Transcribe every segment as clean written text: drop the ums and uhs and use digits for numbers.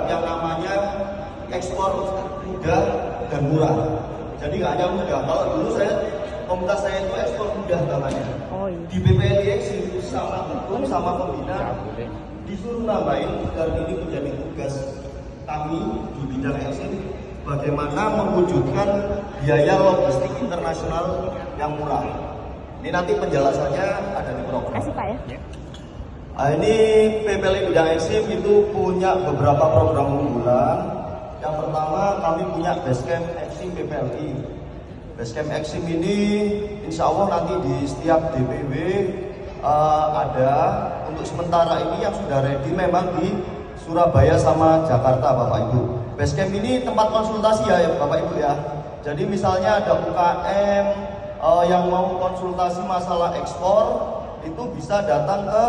yang namanya ekspor mudah dan murah. Jadi nggak hanya mudah. Kalau dulu komunitas saya itu ekspor mudah namanya. Di BPLIX sama hukum sama pembina disuruh nambahin dan ini menjadi tugas kami di bidang eksim bagaimana mewujudkan biaya logistik internasional yang murah. Ini nanti penjelasannya ada di program. Kasih Pak ya. Nah, ini PPLI bidang eksim itu punya beberapa program unggulan. Yang pertama kami punya Basecamp Eksim PPLI. Basecamp Eksim ini insya Allah nanti di setiap DPW ada. Untuk sementara ini yang sudah ready memang di Surabaya sama Jakarta Bapak Ibu. Basecamp ini tempat konsultasi ya Bapak Ibu ya. Jadi misalnya ada UKM yang mau konsultasi masalah ekspor itu bisa datang ke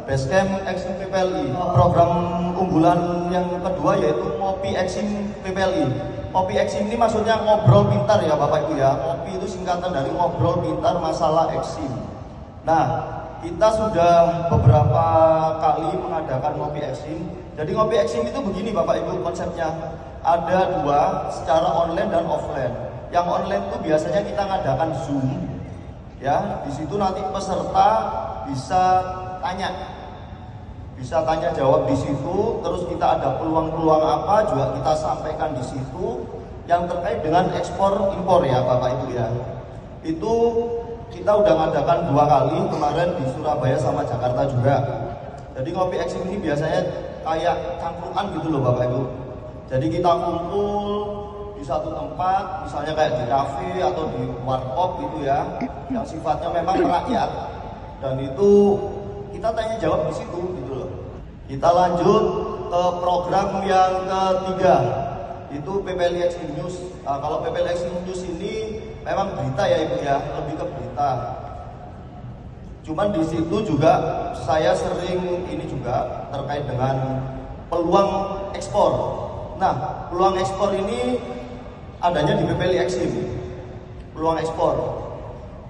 Basecamp Eksim PPLI. Program unggulan yang kedua yaitu Ngopi Eksim PPLI. Ngopi Eksim ini maksudnya ngobrol pintar ya Bapak Ibu ya. Ngopi itu singkatan dari ngobrol pintar masalah eksim. Nah, kita sudah beberapa kali mengadakan Ngopi Eksim. Jadi Ngopi Eksim itu begini Bapak Ibu konsepnya. Ada dua, secara online dan offline. Yang online itu biasanya kita ngadakan Zoom. Ya, di situ nanti peserta bisa tanya jawab di situ, terus kita ada peluang-peluang apa juga kita sampaikan di situ yang terkait dengan ekspor impor ya Bapak Ibu ya. Itu kita udah ngadakan 2 kali kemarin di Surabaya sama Jakarta juga. Jadi Ngopi Eksim ini biasanya kayak cangkruan gitu loh Bapak Ibu. Jadi kita kumpul di satu tempat, misalnya kayak di kafe atau di warkop gitu ya, yang sifatnya memang rakyat. Dan itu kita tanya jawab di situ gitu loh. Kita lanjut ke program yang ketiga, itu PPLI Eksim News. Nah, kalau PPLI Eksim News ini memang berita ya Ibu ya, lebih ke berita. Cuman di situ juga saya sering ini juga terkait dengan peluang ekspor. Nah, peluang ekspor ini adanya di PPLI Eksim. Peluang ekspor.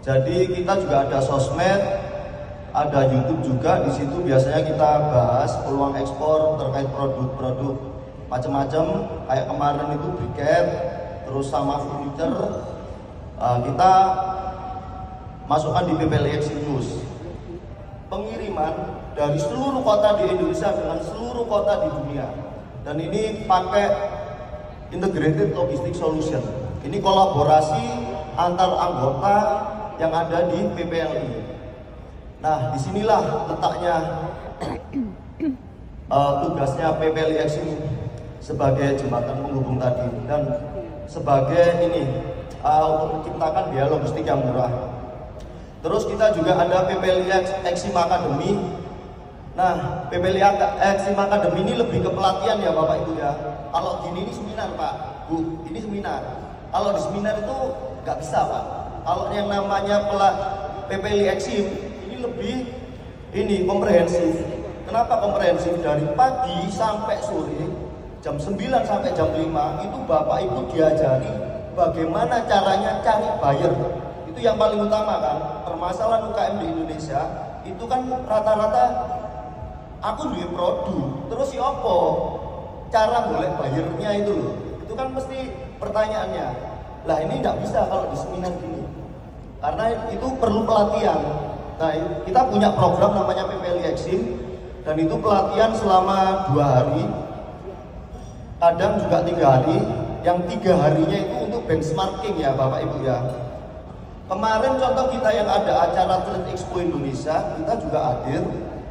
Jadi kita juga ada sosmed, ada YouTube juga. Di situ biasanya kita bahas peluang ekspor terkait produk-produk macam-macam. Kayak kemarin itu briket, terus sama furniture. Kita masukkan di PPLI Eksim News. Pengiriman dari seluruh kota di Indonesia dengan seluruh kota di dunia. Dan ini pakai integrated logistic solution. Ini kolaborasi antar anggota yang ada di PPLI. Nah, disinilah letaknya tugasnya PPLI Eksim sebagai jembatan penghubung tadi dan sebagai ini untuk menciptakan biaya logistik yang murah. Terus kita juga ada PPLI Eksim Academy. Nah, PPLI Eksim Academy ini lebih ke pelatihan ya Bapak Ibu ya. Kalau gini ini seminar Pak, Bu, ini seminar. Kalau di seminar itu nggak bisa Pak. Kalau yang namanya PPLI Eksim ini lebih komprehensif. Kenapa komprehensif? Dari pagi sampai sore, jam 9 sampai jam 5 itu Bapak Ibu diajari bagaimana caranya cari buyer. Itu yang paling utama kan. Permasalahan UKM di Indonesia itu kan rata-rata aku duit produk, terus si opo cara boleh bayarnya itu loh. Itu kan mesti pertanyaannya. Lah ini tidak bisa kalau di seminar gini, karena itu perlu pelatihan. Nah, kita punya program namanya PPLI Eksim dan itu pelatihan selama 2 hari, kadang juga 3 hari. Yang 3 harinya itu untuk benchmarking ya Bapak Ibu ya. Kemarin contoh kita yang ada acara Trade Expo Indonesia, kita juga hadir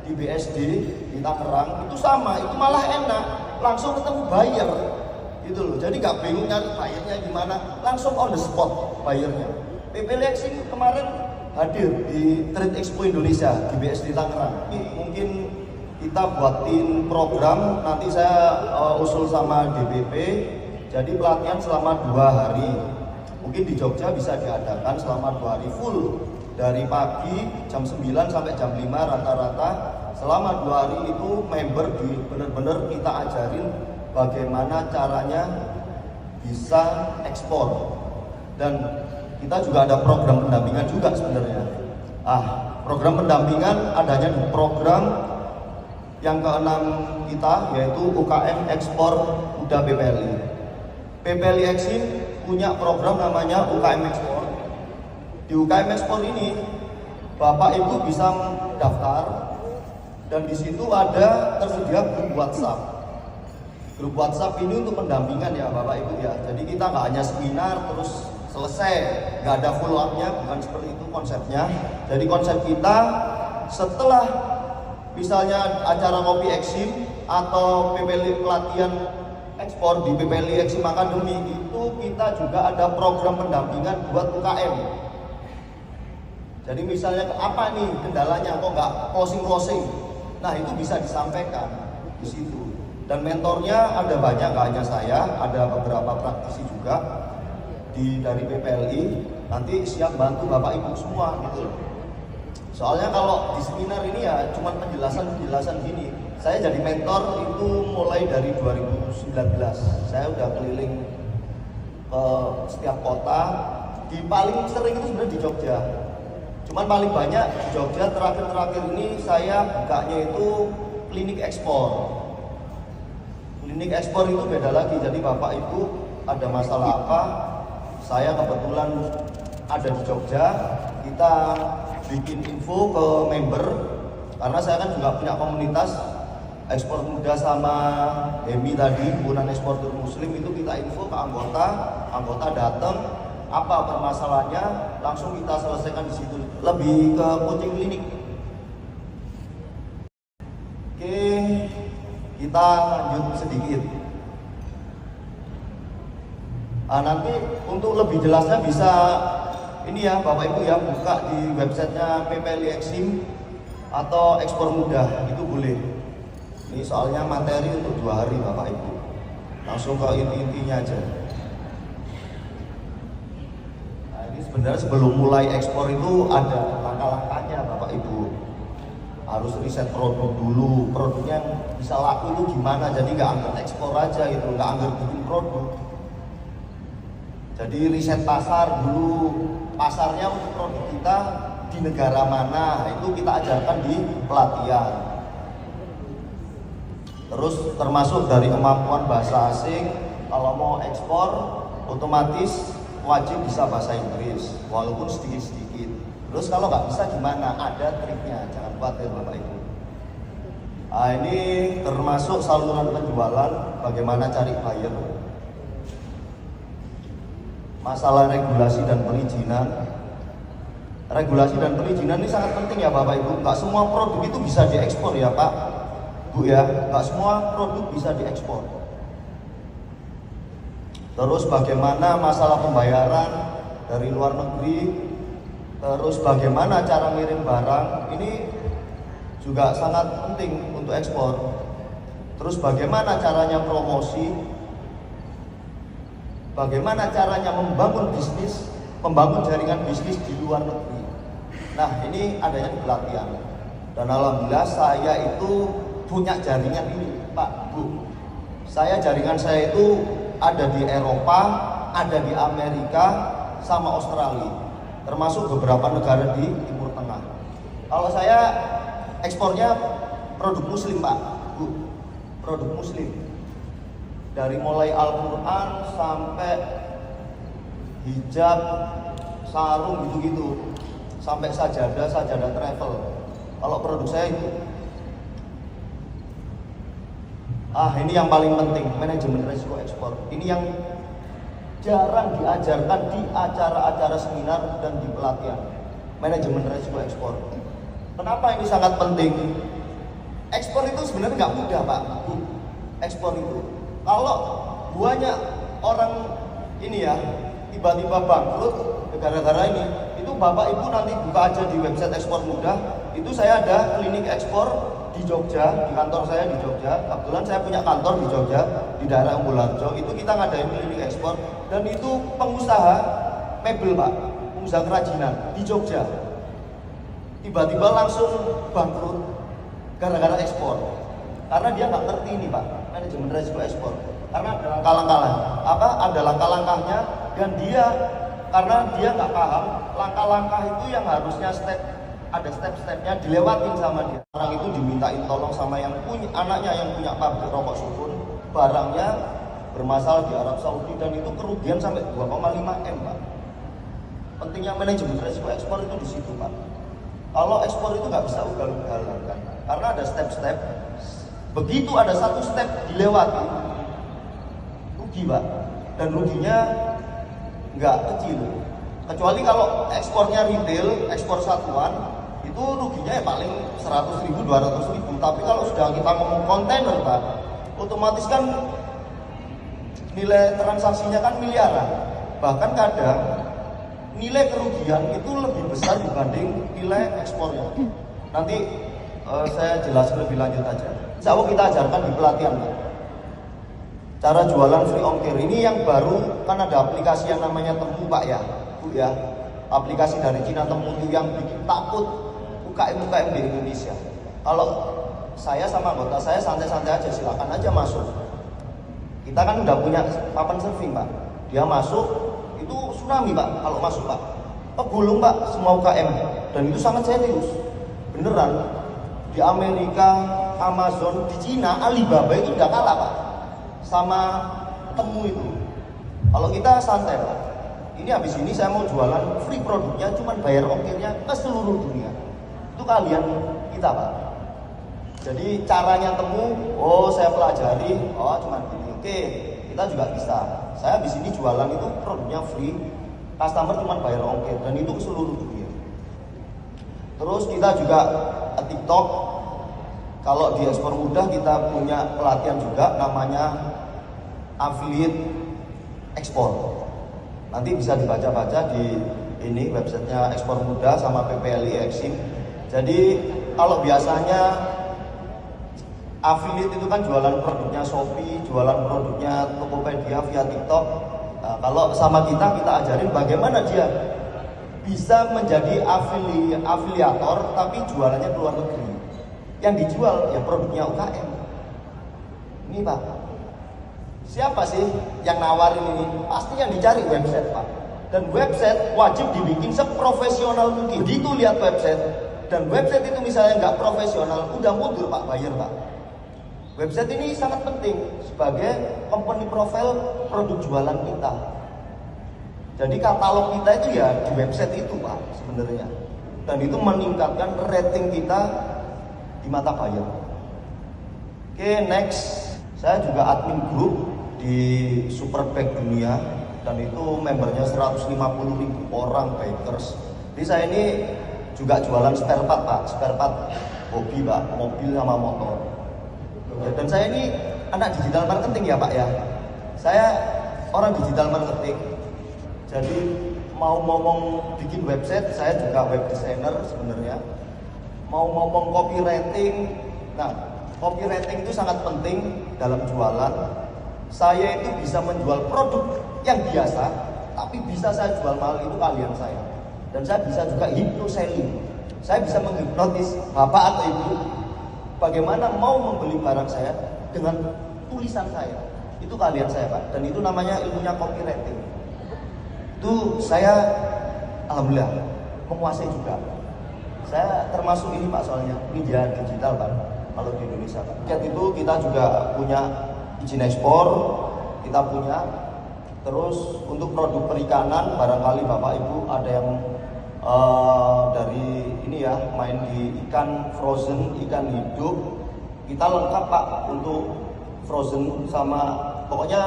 di BSD di Tangerang. Itu sama, itu malah enak, langsung ketemu buyer gitu loh. Jadi gak bingung nyari buyernya gimana, langsung on the spot buyernya. PPLI Eksim kemarin hadir di Trade Expo Indonesia di BSD Tangerang. Ini mungkin kita buatin program, nanti saya usul sama DPP. Jadi pelatihan selama 2 hari. Mungkin di Jogja bisa diadakan selama 2 hari full. Dari pagi jam 9 sampai jam 5 rata-rata. Selama 2 hari itu member benar-benar kita ajarin bagaimana caranya bisa ekspor. Dan kita juga ada program pendampingan juga sebenarnya. Program pendampingan adanya di program yang ke-6 kita, yaitu UKM Ekspor Muda PPLI. PPLI Eksim punya program namanya UKM Ekspor. Di UKM Ekspor ini Bapak Ibu bisa daftar, dan di situ ada tersedia grup WhatsApp. Grup WhatsApp ini untuk pendampingan ya Bapak Ibu ya. Jadi kita nggak hanya seminar terus selesai, nggak ada follow up-nya, bukan seperti itu konsepnya. Jadi konsep kita setelah misalnya acara ngopi Eksim atau PPLI pelatihan ekspor di PPLI Eksim Academy, itu kita juga ada program pendampingan buat UKM. Jadi misalnya apa nih kendalanya, kok nggak closing? Nah itu bisa disampaikan di situ. Dan mentornya ada banyak, nggak hanya saya, ada beberapa praktisi juga dari PPLI. Nanti siap bantu Bapak Ibu semua gitu loh. Soalnya kalau di seminar ini ya cuma penjelasan gini. Saya jadi mentor itu mulai dari 2019. Saya udah keliling ke setiap kota. Di paling sering itu sebenarnya di Jogja. Cuman paling banyak di Jogja. Terakhir ini saya bukanya itu klinik ekspor. Klinik ekspor itu beda lagi. Jadi Bapak Ibu ada masalah apa, saya kebetulan ada di Jogja, kita bikin info ke member, karena saya kan juga punya komunitas ekspor muda sama HEMI tadi, himpunan eksportir muslim. Itu kita info ke anggota datang, apa permasalahannya, langsung kita selesaikan di situ. Lebih ke coaching klinik. Oke, kita lanjut sedikit. Nanti untuk lebih jelasnya bisa ini ya Bapak Ibu ya, buka di websitenya PPLI Eksim atau Ekspor Muda, itu boleh. Ini soalnya materi untuk 2 hari Bapak Ibu, langsung ke inti-intinya aja. Nah ini sebenarnya sebelum mulai ekspor itu ada langkah-langkahnya Bapak Ibu. Harus riset produk dulu, produknya yang bisa laku itu gimana, jadi nggak anggar ekspor aja gitu, nggak anggar bikin produk. Jadi riset pasar dulu, pasarnya untuk produk kita di negara mana, itu kita ajarkan di pelatihan. Terus termasuk dari kemampuan bahasa asing, kalau mau ekspor otomatis wajib bisa bahasa Inggris, walaupun sedikit-sedikit. Terus kalau nggak bisa gimana? Ada triknya, jangan khawatir Bapak Ibu. Nah ini termasuk saluran penjualan, bagaimana cari buyer. Masalah regulasi dan perizinan. Regulasi dan perizinan ini sangat penting ya Bapak Ibu. Nggak semua produk itu bisa diekspor ya Pak, Bu ya. Nggak semua produk bisa diekspor. Terus bagaimana masalah pembayaran dari luar negeri. Terus bagaimana cara ngirim barang. Ini juga sangat penting untuk ekspor. Terus bagaimana caranya promosi. Bagaimana caranya membangun bisnis, membangun jaringan bisnis di luar negeri. Nah ini adanya di pelatihan. Dan alhamdulillah saya itu punya jaringan ini Pak, Bu. Jaringan saya itu ada di Eropa, ada di Amerika, sama Australia. Termasuk beberapa negara di Timur Tengah. Kalau saya ekspornya produk muslim Pak, Bu. Produk muslim. Dari mulai Al-Quran sampai hijab, sarung gitu-gitu, sampai sajadah travel. Kalau produk saya itu. Ini yang paling penting, manajemen risiko ekspor. Ini yang jarang diajarkan di acara-acara seminar dan di pelatihan. Manajemen risiko ekspor. Kenapa ini sangat penting? Ekspor itu sebenarnya nggak mudah Pak, Bu. Ekspor itu. Kalau banyak orang ini ya tiba-tiba bangkrut gara-gara ini, itu Bapak Ibu nanti buka aja di website Ekspor Muda. Itu saya ada klinik ekspor di Jogja, di kantor saya di Jogja. Kebetulan saya punya kantor di Jogja, di daerah Umbularjo. Itu kita ngadain klinik ekspor, dan itu pengusaha mebel Pak, pengusaha kerajinan di Jogja. Tiba-tiba langsung bangkrut gara-gara ekspor. Karena dia nggak ngerti ini Pak, manajemen risiko ekspor. Karena ada ada langkah-langkahnya, dan karena dia nggak paham langkah-langkah itu yang harusnya step ada step-stepnya dilewatin sama dia. Orang itu dimintain tolong sama yang punya anaknya yang punya pabrik rokok Sukun, barangnya bermasalah di Arab Saudi dan itu kerugian sampai 2,5 M, Pak. Pentingnya manajemen risiko ekspor itu di situ, Pak. Kalau ekspor itu nggak bisa ugal-ugalan kan, karena ada step-step. Begitu ada satu step dilewati, rugi, Pak. Dan ruginya nggak kecil. Kecuali kalau ekspornya retail, ekspor satuan, itu ruginya ya paling 100.000, 200.000. Tapi kalau sudah kita ngomong kontainer, Pak, otomatis kan nilai transaksinya kan miliaran. Bahkan kadang nilai kerugian itu lebih besar dibanding nilai ekspornya. Nanti saya jelaskan lebih lanjut aja. Insya Allah kita ajarkan di pelatihan, Pak. Cara jualan free ongkir ini yang baru, kan ada aplikasi yang namanya Temu, Pak ya, Bu ya. Aplikasi dari Cina Temu itu yang bikin takut UKM-UKM di Indonesia. Kalau saya sama anggota saya santai-santai aja, silakan aja masuk. Kita kan udah punya papan surfing, Pak. Dia masuk, itu tsunami, Pak, kalau masuk, Pak. Gulung, Pak, semua UKM. Dan itu sangat serius. Beneran. Di Amerika, Amazon, di Cina, Alibaba itu udah kalah, Pak, sama Temu itu. Kalau kita santai, Pak. Ini habis ini saya mau jualan free produknya, cuman bayar ongkirnya ke seluruh dunia. Itu kalian kita, Pak. Jadi caranya Temu, saya pelajari, cuman gini. Oke, kita juga bisa. Saya habis ini jualan itu produknya free, customer cuma bayar ongkir dan itu ke seluruh dunia. Terus kita juga TikTok. Kalau di ekspor mudah kita punya pelatihan juga namanya affiliate ekspor. Nanti bisa dibaca-baca di ini websitenya Ekspor Mudah sama PPLI Exim. Jadi kalau biasanya affiliate itu kan jualan produknya Shopee, jualan produknya Tokopedia via TikTok. Nah, kalau sama kita ajarin bagaimana dia bisa menjadi afiliator tapi jualannya ke luar negeri. Yang dijual ya produknya UKM. Ini, Pak. Siapa sih yang nawarin ini? Pasti yang dicari website, Pak. Dan website wajib dibikin seprofesional mungkin. Begitu lihat website dan website itu misalnya nggak profesional, udah mundur, Pak, buyer, Pak. Website ini sangat penting sebagai company profile produk jualan kita. Jadi katalog kita itu ya di website itu, Pak, sebenarnya. Dan itu meningkatkan rating kita di mata buyer. Oke, next. Saya juga admin grup di Superbag Dunia dan itu membernya 150.000 orang bikers. Jadi saya ini juga jualan spare part, Pak, spare part hobi, Pak, mobil sama motor. Dan saya ini anak digital marketing ya, Pak ya. Saya orang digital marketing. Jadi mau ngomong bikin website, saya juga web designer sebenarnya. Mau ngomong copywriting, nah copywriting itu sangat penting dalam jualan. Saya itu bisa menjual produk yang biasa, tapi bisa saya jual mahal itu kalian saya. Dan saya bisa juga hypno-selling. Saya bisa menghipnotis bapak atau ibu bagaimana mau membeli barang saya dengan tulisan saya. Itu kalian saya, Pak. Dan itu namanya ilmunya copywriting. Itu saya alhamdulillah menguasai juga. Saya termasuk ini, Pak, soalnya media digital, Pak, kalau di Indonesia, Pak. Itu kita juga punya izin ekspor, kita punya. Terus untuk produk perikanan, barangkali Bapak Ibu ada yang dari ini ya, main di ikan frozen, ikan hidup. Kita lengkap, Pak, untuk frozen sama pokoknya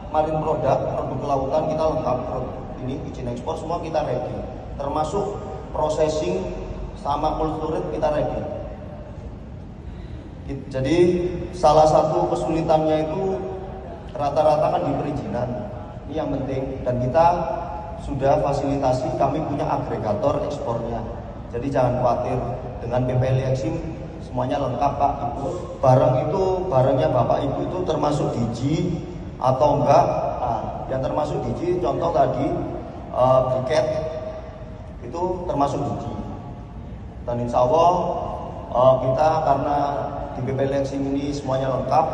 marine produk kelautan kita lengkap. Ini izin ekspor semua kita ready. Termasuk processing sama cold storage kita ready. Jadi salah satu kesulitannya itu rata-rata kan di perizinan. Ini yang penting, dan kita sudah fasilitasi, kami punya agregator ekspornya. Jadi jangan khawatir, dengan PPLI Exim semuanya lengkap, Pak, Ibu. Barangnya Bapak Ibu itu termasuk Digi atau enggak. Nah, yang termasuk Digi contoh tadi briket itu termasuk Digi. Dan insya Allah kita karena di PPLI Exim ini semuanya lengkap,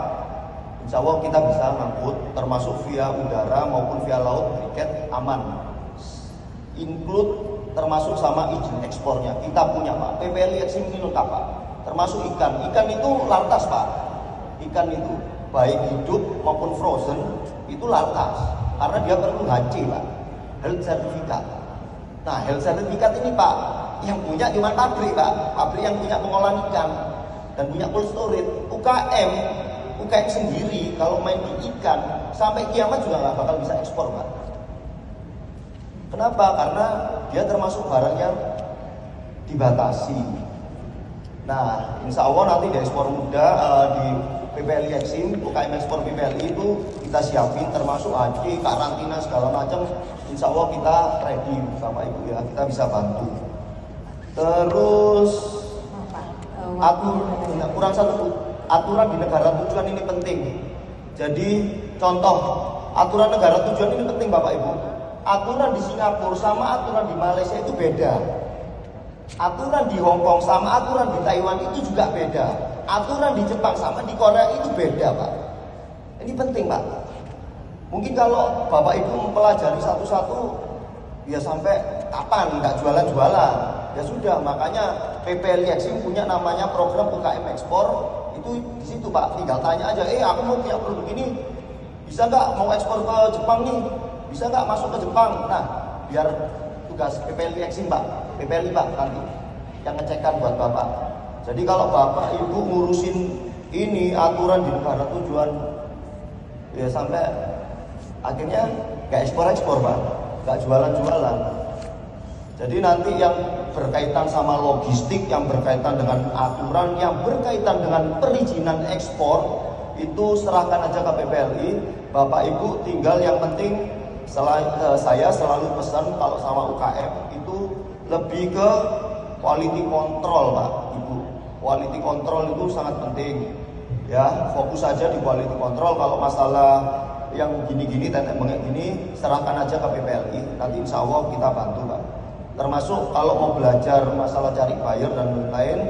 insya Allah kita bisa ngangkut termasuk via udara maupun via laut, briket aman. Include termasuk sama izin ekspornya kita punya Pak. PPLI Eksim ini lengkap Pak, termasuk ikan itu lantas Pak. Ikan itu baik hidup maupun frozen itu lantas karena dia perlu HC Pak, health certificate. Nah health certificate ini Pak yang punya cuma pabrik Pak, pabrik yang punya pengolahan ikan dan punya cold storage. UKM sendiri kalau main di ikan sampai kiamat juga nggak bakal bisa ekspor Pak. Kenapa? Karena dia termasuk barang yang dibatasi. Nah insya Allah nanti di ekspor muda di PPLI Eksim, UKM ekspor PPLI itu kita siapin termasuk haji, karantina segala macam. Insya Allah kita ready Bapak Ibu ya, kita bisa bantu. Terus aturan di negara tujuan ini penting. Jadi contoh aturan negara tujuan ini penting Bapak Ibu. Aturan di Singapura sama aturan di Malaysia itu beda. Aturan di Hong Kong sama aturan di Taiwan itu juga beda. Aturan di Jepang sama di Korea itu beda Pak. Ini penting Pak. Mungkin kalau Bapak Ibu mempelajari satu-satu ya sampai kapan nggak jualan-jualan. Ya sudah, makanya PPLI Eksim punya namanya program UKM ekspor. Itu di situ Pak, tinggal tanya aja, aku mau punya produk ini, bisa nggak mau ekspor ke Jepang nih, bisa nggak masuk ke Jepang. Nah biar tugas PPLI Eksim Pak, PPLI Pak nanti yang ngecekkan buat Bapak. Jadi kalau Bapak Ibu ngurusin ini aturan di negara tujuan ya sampai akhirnya nggak ekspor Pak, nggak jualan. Jadi nanti yang berkaitan sama logistik, yang berkaitan dengan aturan, yang berkaitan dengan perizinan ekspor itu serahkan aja ke PPLI. Bapak Ibu tinggal yang penting saya selalu pesan kalau sama UKM itu lebih ke quality control Pak Ibu. Quality control itu sangat penting. Ya, fokus saja di quality control. Kalau masalah yang gini-gini, tetek bengek gini, serahkan aja ke PPLI. Nanti insya Allah kita bantu Pak. Termasuk kalau mau belajar masalah cari buyer dan lain-lain,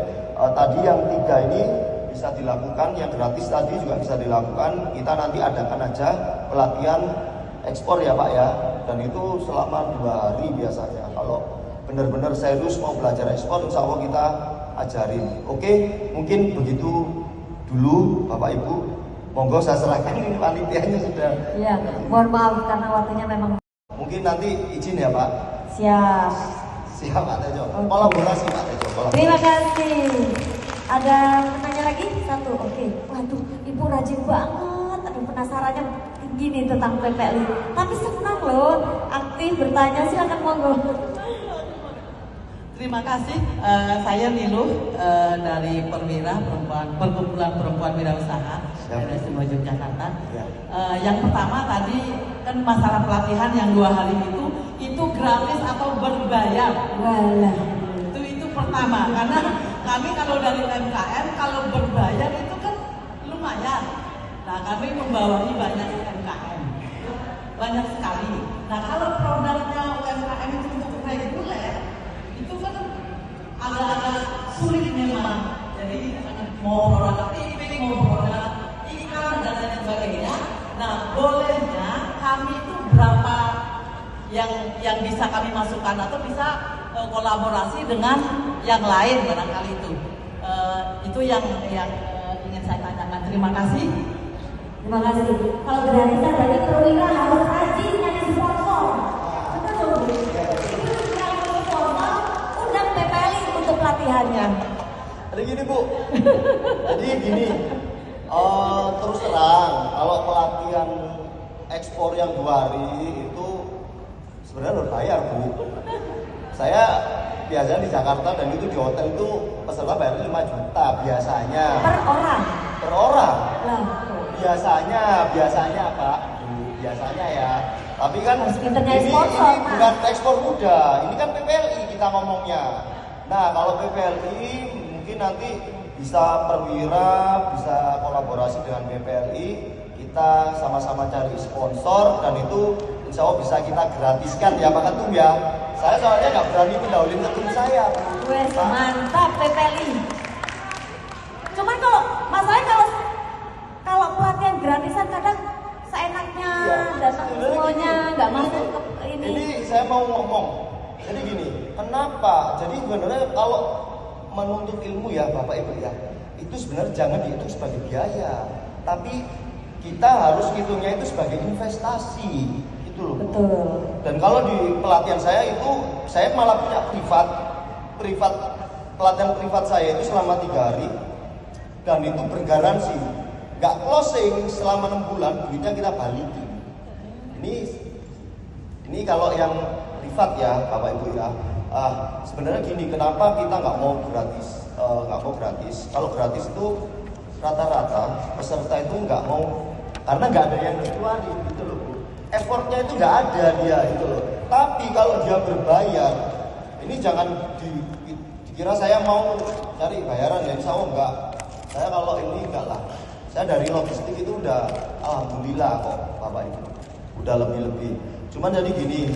tadi yang 3 ini bisa dilakukan, yang gratis tadi juga bisa dilakukan. Kita nanti adakan aja pelatihan ekspor ya Pak ya, dan itu selama 2 hari biasanya. Kalau benar-benar serius mau belajar ekspor, insya Allah kita ajarin. Oke, mungkin begitu dulu Bapak Ibu. Monggo saya serahkan ini panitianya sudah. Iya, mohon maaf karena waktunya memang. Mungkin nanti izin ya Pak. Siap Pak Tejo. Kolaborasi Pak Tejo. Terima kasih. Ada pertanyaan lagi? 1. Oke. Waduh, Ibu rajin banget. Aduh, penasarannya gini tentang PPLI. Tapi senang loh, aktif bertanya. Silakan monggo. Terima kasih. Saya Niluh dari Perkumpulan Perempuan Wirausaha dari Simo Yogyakarta. Ya. Yang pertama tadi kan masalah pelatihan yang 2 hari itu gratis atau berbayar? Walah. Itu pertama, karena kami kalau dari UMKM kalau berbayar itu kan lumayan. Nah kami membawahi banyak UMKM, banyak sekali. Nah kalau produknya UMKM itu untuk reguler, itu kan agak-agak sulit memang. Jadi mau produk TV, mau produk ikan dan lain sebagainya. Nah bolehnya kami itu berapa yang bisa kami masukkan atau bisa kolaborasi dengan yang lain barangkali itu yang ingin saya tanyakan. Terima kasih. Terima kasih. Kalau gratisan dari perwira harus rajin nyari sponsor. Betul dong. Kalau sponsor undang PPLI untuk pelatihannya. Jadi gini Bu. Jadi gini. Terus terang kalau pelatihan ekspor yang 2 hari itu sebenarnya berbayar Bu. Saya biasanya di Jakarta dan itu di hotel itu peserta bayar 5 juta biasanya. Per orang? Per orang. Lah. Biasanya Pak. Biasanya ya. Tapi kan ini bukan ekspor muda. Ini kan PPLI kita ngomongnya. Nah kalau PPLI mungkin nanti bisa perwira, bisa kolaborasi dengan PPLI. Kita sama-sama cari sponsor dan itu insya Allah bisa kita gratiskan ya Pak Ketum ya. Saya soalnya nggak berani mendahului ketum saya. Wes mantap PPLI. Cuman kalau masalahnya kalau pelatihan gratisan kadang seenaknya datang semuanya nggak masuk ke ini. Jadi saya mau ngomong. Jadi gini, Kenapa? Jadi sebenarnya kalau menuntut ilmu ya Bapak Ibu ya, itu sebenarnya jangan dihitung sebagai biaya, tapi kita harus hitungnya itu sebagai investasi, itu loh. Betul. Dan kalau di pelatihan saya itu, saya malah punya pelatihan privat saya itu selama 3 hari, dan itu bergaransi, nggak closing selama 6 bulan, duitnya kita balikin. Ini kalau yang privat ya Bapak Ibu ya. Sebenarnya gini, kenapa kita nggak mau gratis? Kalau gratis itu rata-rata peserta itu nggak mau, karena nggak ada yang dikeluarin gitu loh. Effortnya itu nggak ada dia itu loh. Tapi kalau dia berbayar, ini jangan dikira saya mau cari bayaran ya, insya Allah enggak. Saya kalau ini enggak lah. Saya dari logistik itu udah alhamdulillah kok Bapak Ibu, udah lebih-lebih. Cuman jadi gini,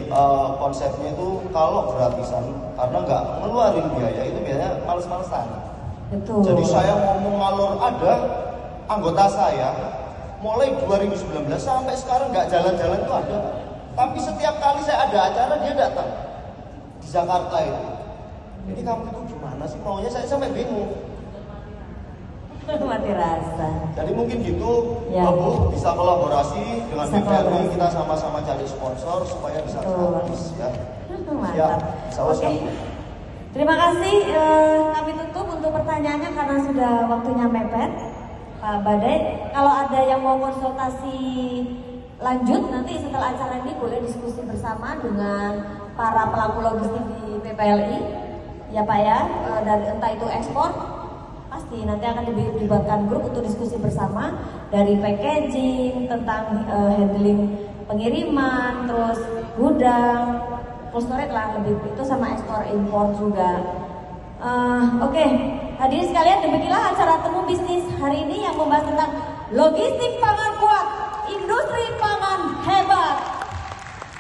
konsepnya itu kalau gratisan karena nggak ngeluarin biaya itu biasanya males-malesan. Betul. Jadi saya ngomong ngalor, ada anggota saya mulai 2019 sampai sekarang nggak jalan-jalan itu ada. Tapi setiap kali saya ada acara dia datang di Jakarta itu. Ini kamu itu gimana sih maunya, saya sampai bingung. Mati rasa. Jadi mungkin gitu, Ya. Bu, bisa kolaborasi dengan Bisa BPRI, kolaborasi. kita sama-sama cari sponsor supaya bisa Betul. gratis ya. Mantap. Insya Allah Oke. siap. Terima kasih. Kami tutup untuk pertanyaannya karena sudah waktunya mepet. Pak Badai, kalau ada yang mau konsultasi lanjut nanti setelah acara ini boleh diskusi bersama dengan para pelaku logistik di PPLI, ya Pak ya, dari entah itu ekspor. Pasti nanti akan dilibatkan grup untuk diskusi bersama dari packaging, tentang handling pengiriman, terus gudang, cold storage lah lebih itu, sama ekspor impor juga. Oke, hadirin sekalian, demikianlah acara temu bisnis hari ini yang membahas tentang logistik pangan kuat, industri pangan hebat.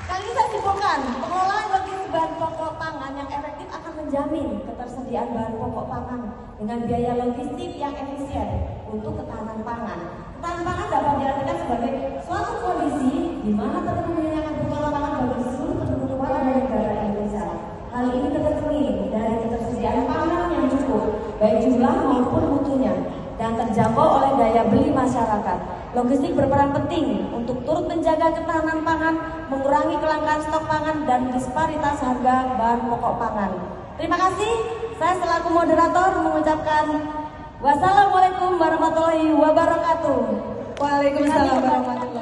Kali ini saya simpulkan, pengelolaan logistik bahan pokok pangan yang efektif akan menjamin ketersediaan bahan pokok pangan dengan biaya logistik yang efisien untuk ketahanan pangan. Ketahanan pangan dapat diartikan sebagai suatu kondisi di mana terpenuhinya kebutuhan pangan bagi seluruh penduduk warga negara Indonesia. Hal ini tercermin dari ketersediaan pangan yang cukup, baik jumlah maupun mutunya, dan terjangkau oleh daya beli masyarakat. Logistik berperan penting untuk turut menjaga ketahanan pangan, mengurangi kelangkaan stok pangan, dan disparitas harga bahan pokok pangan. Terima kasih. Saya selaku moderator mengucapkan wassalamualaikum warahmatullahi wabarakatuh. Waalaikumsalam warahmatullahi